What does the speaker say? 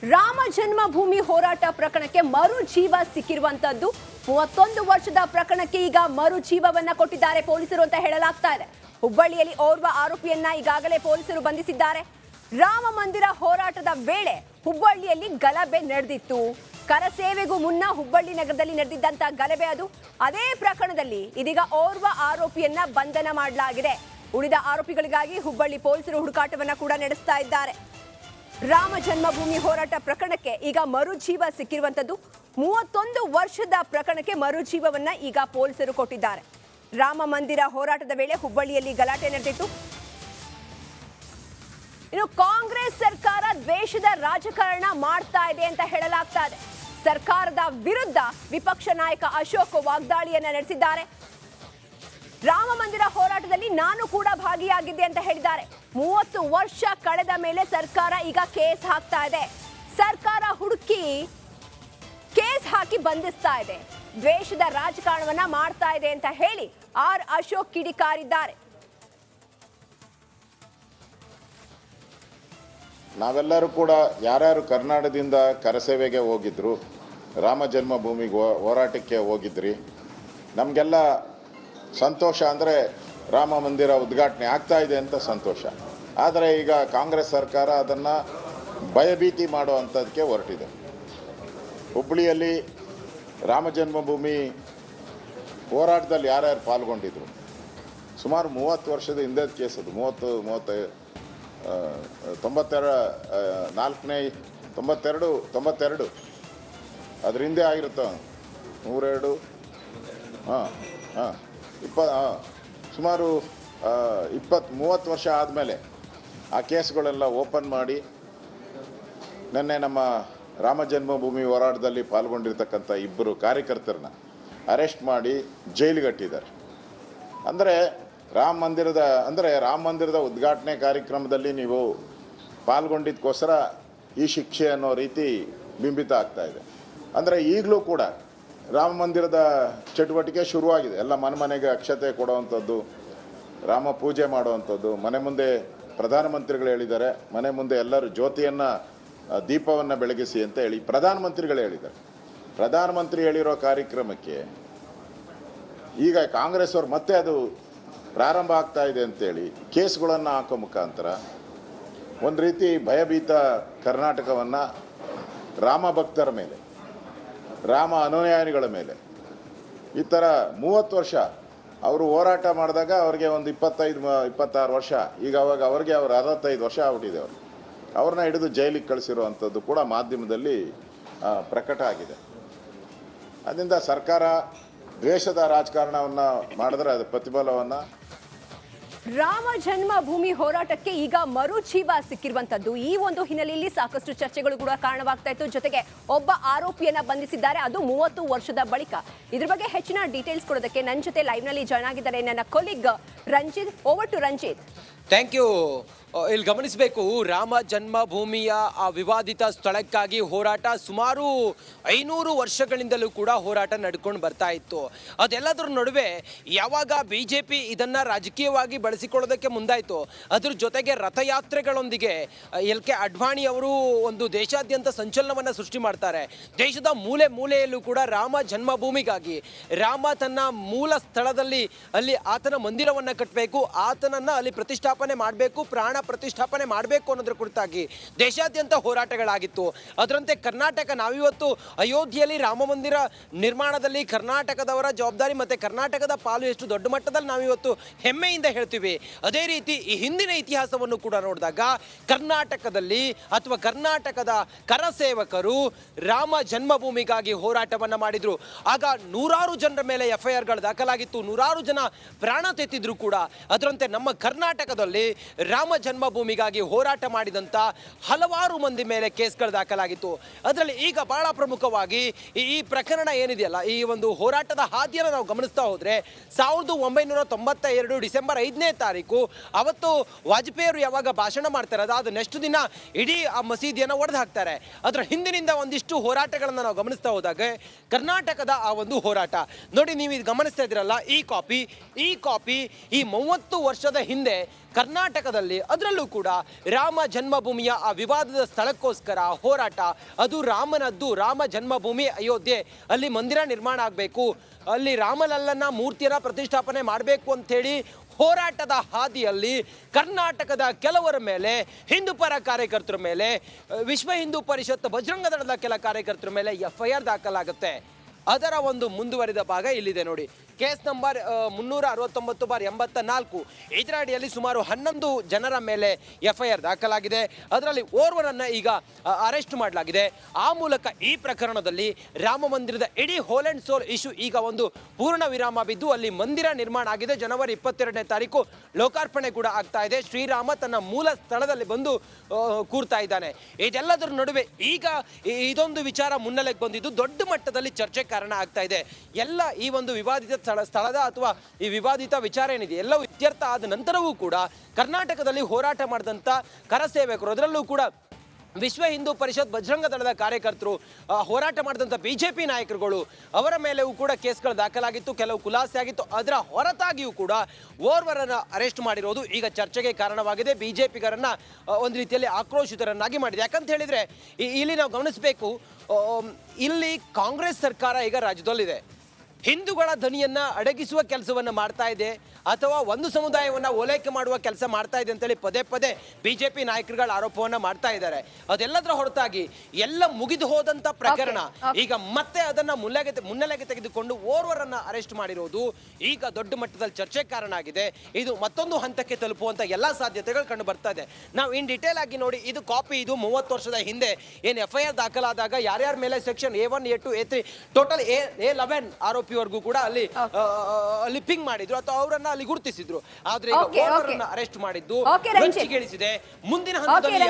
ರಾಮ ಜನ್ಮಭೂಮಿ ಹೋರಾಟ ಪ್ರಕರಣಕ್ಕೆ ಮರು ಜೀವ ಸಿಕ್ಕಿರುವಂತದ್ದು 31 ವರ್ಷದ ಪ್ರಕರಣಕ್ಕೆ ಈಗ ಮರು ಜೀವವನ್ನ ಕೊಟ್ಟಿದ್ದಾರೆ ಪೊಲೀಸರು ಅಂತ ಹೇಳಲಾಗ್ತಾ ಇದೆ. ಹುಬ್ಬಳ್ಳಿಯಲ್ಲಿ ಓರ್ವ ಆರೋಪಿಯನ್ನ ಈಗಾಗಲೇ ಪೊಲೀಸರು ಬಂಧಿಸಿದ್ದಾರೆ. ರಾಮ ಮಂದಿರ ಹೋರಾಟದ ವೇಳೆ ಹುಬ್ಬಳ್ಳಿಯಲ್ಲಿ ಗಲಭೆ ನಡೆದಿತ್ತು. ಕರಸೇವೆಗೂ ಮುನ್ನ ಹುಬ್ಬಳ್ಳಿ ನಗರದಲ್ಲಿ ನಡೆದಿದ್ದಂತ ಗಲಭೆ ಅದು. ಅದೇ ಪ್ರಕರಣದಲ್ಲಿ ಇದೀಗ ಓರ್ವ ಆರೋಪಿಯನ್ನ ಬಂಧನ ಮಾಡಲಾಗಿದೆ. ಉಳಿದ ಆರೋಪಿಗಳಿಗಾಗಿ ಹುಬ್ಬಳ್ಳಿ ಪೊಲೀಸರು ಹುಡುಕಾಟವನ್ನ ಕೂಡ ನಡೆಸ್ತಾ ಇದ್ದಾರೆ. ರಾಮ ಜನ್ಮಭೂಮಿ ಹೋರಾಟ ಪ್ರಕರಣಕ್ಕೆ ಈಗ ಮರುಜೀವ ಸಿಕ್ಕಿರುವಂತದ್ದು. 31 ವರ್ಷದ ಪ್ರಕರಣಕ್ಕೆ ಮರುಜೀವವನ್ನ ಈಗ ಪೊಲೀಸರು ಕೊಟ್ಟಿದ್ದಾರೆ. ರಾಮ ಮಂದಿರ ಹೋರಾಟದ ವೇಳೆ ಹುಬ್ಬಳ್ಳಿಯಲ್ಲಿ ಗಲಾಟೆ ನಡೆದಿತ್ತು. ಇನ್ನು ಕಾಂಗ್ರೆಸ್ ಸರ್ಕಾರ ದ್ವೇಷದ ರಾಜಕಾರಣ ಮಾಡ್ತಾ ಇದೆ ಅಂತ ಹೇಳಲಾಗ್ತಾ ಇದೆ. ಸರ್ಕಾರದ ವಿರುದ್ಧ ವಿಪಕ್ಷ ನಾಯಕ ಅಶೋಕ್ ವಾಗ್ದಾಳಿಯನ್ನ ನಡೆಸಿದ್ದಾರೆ. ರಾಮ ಮಂದಿರ ಹೋರಾಟದಲ್ಲಿ ನಾನು ಕೂಡ ಭಾಗಿಯಾಗಿದ್ದೆ ಅಂತ ಹೇಳಿದ್ದಾರೆ. 30 ವರ್ಷ ಕಳೆದ ಮೇಲೆ ಸರ್ಕಾರ ಈಗ ಕೇಸ್ ಹಾಕ್ತಾ ಇದೆ. ಸರ್ಕಾರ ಹುಡುಕಿ ಕೇಸ್ ಹಾಕಿ ಬಂಧಿಸ್ತಾ ಇದೆ. ದ್ವೇಷದ ರಾಜಕಾರಣವನ್ನ ಮಾಡ್ತಾ ಇದೆ ಅಂತ ಹೇಳಿ ಆರ್ ಅಶೋಕ್ ಕಿಡಿಕಾರಿದ್ದಾರೆ. ನಾವೆಲ್ಲರೂ ಕೂಡ ಯಾರ್ಯಾರು ಕರ್ನಾಟಕದಿಂದ ಕರಸೇವೆಗೆ ಹೋಗಿದ್ರು, ರಾಮ ಜನ್ಮಭೂಮಿಗೆ ಹೋರಾಟಕ್ಕೆ ಹೋಗಿದ್ರಿ, ನಮಗೆಲ್ಲ ಸಂತೋಷ. ಅಂದರೆ ರಾಮ ಮಂದಿರ ಉದ್ಘಾಟನೆ ಆಗ್ತಾ ಇದೆ ಅಂತ ಸಂತೋಷ. ಆದರೆ ಈಗ ಕಾಂಗ್ರೆಸ್ ಸರ್ಕಾರ ಅದನ್ನು ಭಯಭೀತಿ ಮಾಡುವಂಥದ್ದಕ್ಕೆ ಹೊರಟಿದೆ. ಹುಬ್ಬಳ್ಳಿಯಲ್ಲಿ ರಾಮ ಜನ್ಮಭೂಮಿ ಹೋರಾಟದಲ್ಲಿ ಯಾರ್ಯಾರು ಪಾಲ್ಗೊಂಡಿದ್ರು, ಸುಮಾರು 30 ವರ್ಷದ ಹಿಂದೆದ ಕೇಸ್ ಅದು. 92 ಅದ್ರ ಹಿಂದೆ ಆಗಿರುತ್ತೆ. 102 ಸುಮಾರು 30 ವರ್ಷ ಆದಮೇಲೆ ಆ ಕೇಸ್ಗಳೆಲ್ಲ ಓಪನ್ ಮಾಡಿ ನಿನ್ನೆ ನಮ್ಮ ರಾಮ ಜನ್ಮಭೂಮಿ ಹೋರಾಟದಲ್ಲಿ ಪಾಲ್ಗೊಂಡಿರ್ತಕ್ಕಂಥ 2 ಕಾರ್ಯಕರ್ತರನ್ನ ಅರೆಸ್ಟ್ ಮಾಡಿ ಜೈಲಿಗಟ್ಟಿದ್ದಾರೆ. ಅಂದರೆ ರಾಮ ಮಂದಿರದ ಉದ್ಘಾಟನೆ ಕಾರ್ಯಕ್ರಮದಲ್ಲಿ ನೀವು ಪಾಲ್ಗೊಂಡಿದ್ದಕ್ಕೋಸ್ಕರ ಈ ಶಿಕ್ಷೆ ಅನ್ನೋ ರೀತಿ ಬಿಂಬಿತ ಆಗ್ತಾ ಇದೆ. ಅಂದರೆ ಈಗಲೂ ಕೂಡ ರಾಮ ಮಂದಿರದ ಚಟುವಟಿಕೆ ಶುರುವಾಗಿದೆ. ಎಲ್ಲ ಮನೆಗೆ ಅಕ್ಷತೆ ಕೊಡುವಂಥದ್ದು, ರಾಮ ಪೂಜೆ ಮಾಡುವಂಥದ್ದು. ಮನೆ ಮುಂದೆ ಪ್ರಧಾನಮಂತ್ರಿಗಳು ಹೇಳಿದ್ದಾರೆ, ಮನೆ ಮುಂದೆ ಎಲ್ಲರೂ ಜ್ಯೋತಿಯನ್ನು ದೀಪವನ್ನು ಬೆಳಗಿಸಿ ಅಂತ ಹೇಳಿ ಪ್ರಧಾನಮಂತ್ರಿಗಳು ಹೇಳಿದ್ದಾರೆ. ಪ್ರಧಾನಮಂತ್ರಿ ಹೇಳಿರೋ ಕಾರ್ಯಕ್ರಮಕ್ಕೆ ಈಗ ಕಾಂಗ್ರೆಸ್ ಅವರು ಮತ್ತೆ ಅದು ಪ್ರಾರಂಭ ಆಗ್ತಾ ಇದೆ ಅಂತೇಳಿ ಕೇಸ್ಗಳನ್ನು ಹಾಕೋ ಮುಖಾಂತರ ಒಂದು ರೀತಿ ಭಯಭೀತ ಕರ್ನಾಟಕವನ್ನು ರಾಮ ಭಕ್ತರ ಮೇಲೆ, ರಾಮ ಅನುಯಾಯಿಗಳ ಮೇಲೆ ಈ ಥರ 30 ವರ್ಷ ಅವರು ಹೋರಾಟ ಮಾಡಿದಾಗ ಅವ್ರಿಗೆ ಒಂದು 25-26 ವರ್ಷ, ಈಗ ಅವ್ರಿಗೆ 65 ವರ್ಷ ಆಗ್ಬಿಟ್ಟಿದೆ. ಅವ್ರನ್ನ ಹಿಡಿದು ಜೈಲಿಗೆ ಕಳಿಸಿರುವಂಥದ್ದು ಕೂಡ ಮಾಧ್ಯಮದಲ್ಲಿ ಪ್ರಕಟ ಆಗಿದೆ. ಅದರಿಂದ ಸರ್ಕಾರ ದ್ವೇಷದ ರಾಜಕಾರಣವನ್ನು ಮಾಡಿದ್ರೆ ಅದು ಪ್ರತಿಫಲವನ್ನು. ರಾಮ ಜನ್ಮಭೂಮಿ ಹೋರಾಟಕ್ಕೆ ಈಗ ಮರುಜೀವ ಸಿಕ್ಕಿರುವಂತದ್ದು. ಈ ಒಂದು ಹಿನ್ನೆಲೆಯಲ್ಲಿ ಸಾಕಷ್ಟು ಚರ್ಚೆಗಳು ಕೂಡ ಕಾರಣವಾಗ್ತಾ ಇತ್ತು. ಜೊತೆಗೆ ಒಬ್ಬ ಆರೋಪಿಯನ್ನ ಬಂಧಿಸಿದ್ದಾರೆ, ಅದು 30 ವರ್ಷದ ಬಳಿಕ. ಇದ್ರ ಬಗ್ಗೆ ಹೆಚ್ಚಿನ ಡೀಟೇಲ್ಸ್ ಕೊಡೋದಕ್ಕೆ ನನ್ನ ಜೊತೆ ಲೈವ್ ನಲ್ಲಿ ಜಾಯ್ನ್ ಆಗಿದ್ದಾರೆ ನನ್ನ colleague Ranjith. Over to Ranjith. Thank you. ಇಲ್ಲಿ ಗಮನಿಸಬೇಕು, ರಾಮ ಜನ್ಮಭೂಮಿಯ ಆ ವಿವಾದಿತ ಸ್ಥಳಕ್ಕಾಗಿ ಹೋರಾಟ ಸುಮಾರು 500 ವರ್ಷಗಳಿಂದಲೂ ಕೂಡ ಹೋರಾಟ ನಡ್ಕೊಂಡು ಬರ್ತಾ ಇತ್ತು. ಅದೆಲ್ಲದರ ನಡುವೆ ಯಾವಾಗ BJP ಇದನ್ನು ರಾಜಕೀಯವಾಗಿ ಬಳಸಿಕೊಳ್ಳೋದಕ್ಕೆ ಮುಂದಾಯಿತು, ಅದ್ರ ಜೊತೆಗೆ ರಥಯಾತ್ರೆಗಳೊಂದಿಗೆ LK ಅಡ್ವಾಣಿ ಅವರು ಒಂದು ದೇಶಾದ್ಯಂತ ಸಂಚಲನವನ್ನು ಸೃಷ್ಟಿ ಮಾಡ್ತಾರೆ. ದೇಶದ ಮೂಲೆ ಮೂಲೆಯಲ್ಲೂ ಕೂಡ ರಾಮ ಜನ್ಮಭೂಮಿಗಾಗಿ, ರಾಮ ತನ್ನ ಮೂಲ ಸ್ಥಳದಲ್ಲಿ ಅಲ್ಲಿ ಆತನ ಮಂದಿರವನ್ನು ಕಟ್ಟಬೇಕು, ಆತನನ್ನು ಅಲ್ಲಿ ಪ್ರತಿಷ್ಠಾಪನೆ ಮಾಡಬೇಕು, ಪ್ರಾಣ ಪ್ರತಿಷ್ಠಾಪನೆ ಮಾಡಬೇಕು ಅನ್ನೋದ್ರ ಕುರಿತಾಗಿ ದೇಶಾದ್ಯಂತ ಹೋರಾಟಗಳಾಗಿತ್ತು. ಅದರಂತೆ ಕರ್ನಾಟಕ, ನಾವಿವತ್ತು ಅಯೋಧ್ಯೆಯಲ್ಲಿ ರಾಮ ಮಂದಿರ ನಿರ್ಮಾಣದಲ್ಲಿ ಕರ್ನಾಟಕದವರ ಜವಾಬ್ದಾರಿ ಮತ್ತು ಕರ್ನಾಟಕದ ಪಾಲು ಎಷ್ಟು ದೊಡ್ಡ ಮಟ್ಟದಲ್ಲಿ ನಾವಿವತ್ತು ಹೆಮ್ಮೆಯಿಂದ ಹೇಳ್ತೀವಿ. ಅದೇ ರೀತಿ ಈ ಹಿಂದಿನ ಇತಿಹಾಸವನ್ನು ಕೂಡ ನೋಡಿದಾಗ ಕರ್ನಾಟಕದಲ್ಲಿ ಅಥವಾ ಕರ್ನಾಟಕದ ಕರಸೇವಕರು ರಾಮ ಜನ್ಮಭೂಮಿಗಾಗಿ ಹೋರಾಟವನ್ನು ಮಾಡಿದರು. ಆಗ 100 ಜನರ ಮೇಲೆ FIRಗಳು ದಾಖಲಾಗಿತ್ತು, 100 ಜನ ಪ್ರಾಣ ತೆತ್ತಿದ್ರು ಕೂಡ. ಅದರಂತೆ ನಮ್ಮ ಕರ್ನಾಟಕದಲ್ಲಿ ರಾಮ ಜನ್ಮಭೂಮಿಗಾಗಿ ಹೋರಾಟ ಮಾಡಿದಂಥ ಹಲವಾರು ಮಂದಿ ಮೇಲೆ ಕೇಸ್ಗಳು ದಾಖಲಾಗಿತ್ತು. ಅದರಲ್ಲಿ ಈಗ ಬಹಳ ಪ್ರಮುಖವಾಗಿ ಈ ಪ್ರಕರಣ ಏನಿದೆಯಲ್ಲ, ಈ ಒಂದು ಹೋರಾಟದ ಹಾದಿಯನ್ನು ನಾವು ಗಮನಿಸ್ತಾ ಹೋದರೆ 1992 ಡಿಸೆಂಬರ್ 5ನೇ ತಾರೀಕು ಅವತ್ತು ವಾಜಪೇಯಿಯವರು ಯಾವಾಗ ಭಾಷಣ ಮಾಡ್ತಾರೆ, ಅದಾದ ನೆಕ್ಸ್ಟ್ ದಿನ ಇಡೀ ಆ ಮಸೀದಿಯನ್ನು ಒಡೆದು ಹಾಕ್ತಾರೆ. ಅದರ ಹಿಂದಿನಿಂದ ಒಂದಿಷ್ಟು ಹೋರಾಟಗಳನ್ನು ನಾವು ಗಮನಿಸ್ತಾ ಹೋದಾಗ ಕರ್ನಾಟಕದ ಆ ಒಂದು ಹೋರಾಟ ನೋಡಿ, ನೀವು ಇದು ಗಮನಿಸ್ತಾ ಇದ್ದೀರಲ್ಲ, ಈ ಕಾಪಿ ಈ 30 ವರ್ಷದ ಹಿಂದೆ ಕರ್ನಾಟಕದಲ್ಲಿ ಅದರಲ್ಲೂ ಕೂಡ ರಾಮ ಜನ್ಮಭೂಮಿಯ ಆ ವಿವಾದದ ಸ್ಥಳಕ್ಕೋಸ್ಕರ ಹೋರಾಟ, ಅದು ರಾಮನದ್ದು, ರಾಮ ಜನ್ಮಭೂಮಿ ಅಯೋಧ್ಯೆ, ಅಲ್ಲಿ ಮಂದಿರ ನಿರ್ಮಾಣ ಆಗಬೇಕು, ಅಲ್ಲಿ ರಾಮಲಲ್ಲನ ಮೂರ್ತಿಯನ್ನ ಪ್ರತಿಷ್ಠಾಪನೆ ಮಾಡಬೇಕು ಅಂಥೇಳಿ ಹೋರಾಟದ ಹಾದಿಯಲ್ಲಿ ಕರ್ನಾಟಕದ ಕೆಲವರ ಮೇಲೆ, ಹಿಂದೂ ಪರ ಕಾರ್ಯಕರ್ತರ ಮೇಲೆ, ವಿಶ್ವ ಹಿಂದೂ ಪರಿಷತ್ ಬಜರಂಗ ದಳದ ಕೆಲ ಕಾರ್ಯಕರ್ತರ ಮೇಲೆ FIR ದಾಖಲಾಗುತ್ತೆ. ಅದರ ಒಂದು ಮುಂದುವರಿದ ಭಾಗ ಇಲ್ಲಿದೆ ನೋಡಿ. Case number 369/84. ಇದರ ಅಡಿಯಲ್ಲಿ ಸುಮಾರು 11 ಜನರ ಮೇಲೆ FIR ದಾಖಲಾಗಿದೆ. ಅದರಲ್ಲಿ ಓರ್ವನನ್ನ ಈಗ ಅರೆಸ್ಟ್ ಮಾಡಲಾಗಿದೆ. ಆ ಮೂಲಕ ಈ ಪ್ರಕರಣದಲ್ಲಿ ರಾಮ ಮಂದಿರದ ಇಡೀ ಹೋಲ್ ಅಂಡ್ ಸೋಲ್ ಇಶ್ಯೂ ಈಗ ಒಂದು ಪೂರ್ಣ ವಿರಾಮ ಬಿದ್ದು ಅಲ್ಲಿ ಮಂದಿರ ನಿರ್ಮಾಣ ಆಗಿದೆ. ಜನವರಿ 22ನೇ ತಾರೀಕು ಲೋಕಾರ್ಪಣೆ ಕೂಡ ಆಗ್ತಾ ಇದೆ. ಶ್ರೀರಾಮ ತನ್ನ ಮೂಲ ಸ್ಥಳದಲ್ಲಿ ಬಂದು ಕೂರ್ತಾ ಇದ್ದಾನೆ. ಇದೆಲ್ಲದರ ನಡುವೆ ಈಗ ಇದೊಂದು ವಿಚಾರ ಮುನ್ನೆಲೆಗೆ ಬಂದಿದ್ದು ದೊಡ್ಡ ಮಟ್ಟದಲ್ಲಿ ಚರ್ಚೆ ಕಾರಣ ಆಗ್ತಾ ಇದೆ. ಎಲ್ಲ ಈ ಒಂದು ವಿವಾದಿತ ಸ್ಥಳದ ಅಥವಾ ಈ ವಿವಾದಿತ ವಿಚಾರ ಏನಿದೆ ಎಲ್ಲವೂ ಇತ್ಯರ್ಥ ಆದ ನಂತರವೂ ಕೂಡ ಕರ್ನಾಟಕದಲ್ಲಿ ಹೋರಾಟ ಮಾಡಿದಂಥ ಕರಸೇವಕರು, ಅದರಲ್ಲೂ ಕೂಡ ವಿಶ್ವ ಹಿಂದೂ ಪರಿಷತ್ ಬಜರಂಗ ದಳದ ಕಾರ್ಯಕರ್ತರು, ಹೋರಾಟ ಮಾಡಿದಂಥ BJP ನಾಯಕರುಗಳು, ಅವರ ಮೇಲೆಯೂ ಕೂಡ ಕೇಸ್ಗಳು ದಾಖಲಾಗಿತ್ತು, ಕೆಲವು ಖುಲಾಸೆ ಆಗಿತ್ತು. ಅದರ ಹೊರತಾಗಿಯೂ ಕೂಡ ಓರ್ವರನ್ನ ಅರೆಸ್ಟ್ ಮಾಡಿರೋದು ಈಗ ಚರ್ಚೆಗೆ ಕಾರಣವಾಗಿದೆ. BJPಗರನ್ನ ಒಂದು ರೀತಿಯಲ್ಲಿ ಆಕ್ರೋಶಿತರನ್ನಾಗಿ ಮಾಡಿದೆ. ಯಾಕಂತ ಹೇಳಿದ್ರೆ ಇಲ್ಲಿ ನಾವು ಗಮನಿಸಬೇಕು, ಇಲ್ಲಿ ಕಾಂಗ್ರೆಸ್ ಸರ್ಕಾರ ಈಗ ರಾಜ್ಯದಲ್ಲಿದೆ. ಹಿಂದೂಗಳ ಧ್ವನಿಯನ್ನ ಅಡಗಿಸುವ ಕೆಲಸವನ್ನ ಮಾಡ್ತಾ ಇದೆ ಅಥವಾ ಒಂದು ಸಮುದಾಯವನ್ನ ಓಲೈಕೆ ಮಾಡುವ ಕೆಲಸ ಮಾಡ್ತಾ ಇದೆ ಅಂತೇಳಿ ಪದೇ ಪದೇ BJP ನಾಯಕರುಗಳ ಆರೋಪವನ್ನ ಮಾಡ್ತಾ ಇದ್ದಾರೆ. ಅದೆಲ್ಲದರ ಹೊರತಾಗಿ ಎಲ್ಲ ಮುಗಿದು ಹೋದಂತ ಪ್ರಕರಣ ಈಗ ಮತ್ತೆ ಅದನ್ನ ಮುನ್ನೆಲೆಗೆ ತೆಗೆದುಕೊಂಡು ಓರ್ವರನ್ನ ಅರೆಸ್ಟ್ ಮಾಡಿರೋದು ಈಗ ದೊಡ್ಡ ಮಟ್ಟದಲ್ಲಿ ಚರ್ಚೆ ಕಾರಣ ಆಗಿದೆ. ಇದು ಮತ್ತೊಂದು ಹಂತಕ್ಕೆ ತಲುಪುವಂತ ಎಲ್ಲಾ ಸಾಧ್ಯತೆಗಳು ಕಂಡು ಬರ್ತಾ ಇದೆ. ನಾವು ಇನ್ ಡಿಟೇಲ್ ಆಗಿ ನೋಡಿ, ಇದು ಕಾಪಿ, ಇದು 30 ವರ್ಷದ ಹಿಂದೆ ಏನು FIR ದಾಖಲಾದಾಗ ಯಾರ್ಯಾರ ಮೇಲೆ section A1 A2 A3 total A11 ಆರೋಪಿವರೆಗೂ ಕೂಡ ಅಲ್ಲಿ ಪಿಂಗ್ ಮಾಡಿದ್ರು ಅಥವಾ ಅವರನ್ನ ಅಲ್ಲಿ ಗುರುತಿಸಿದ್ರು. ಆದ್ರೆ ಈಗ ಅರೆಸ್ಟ್ ಮಾಡಿದ್ದು ರಂಜಿಗಳಿಸಿದೆ. ಮುಂದಿನ ಹಂತದಲ್ಲಿ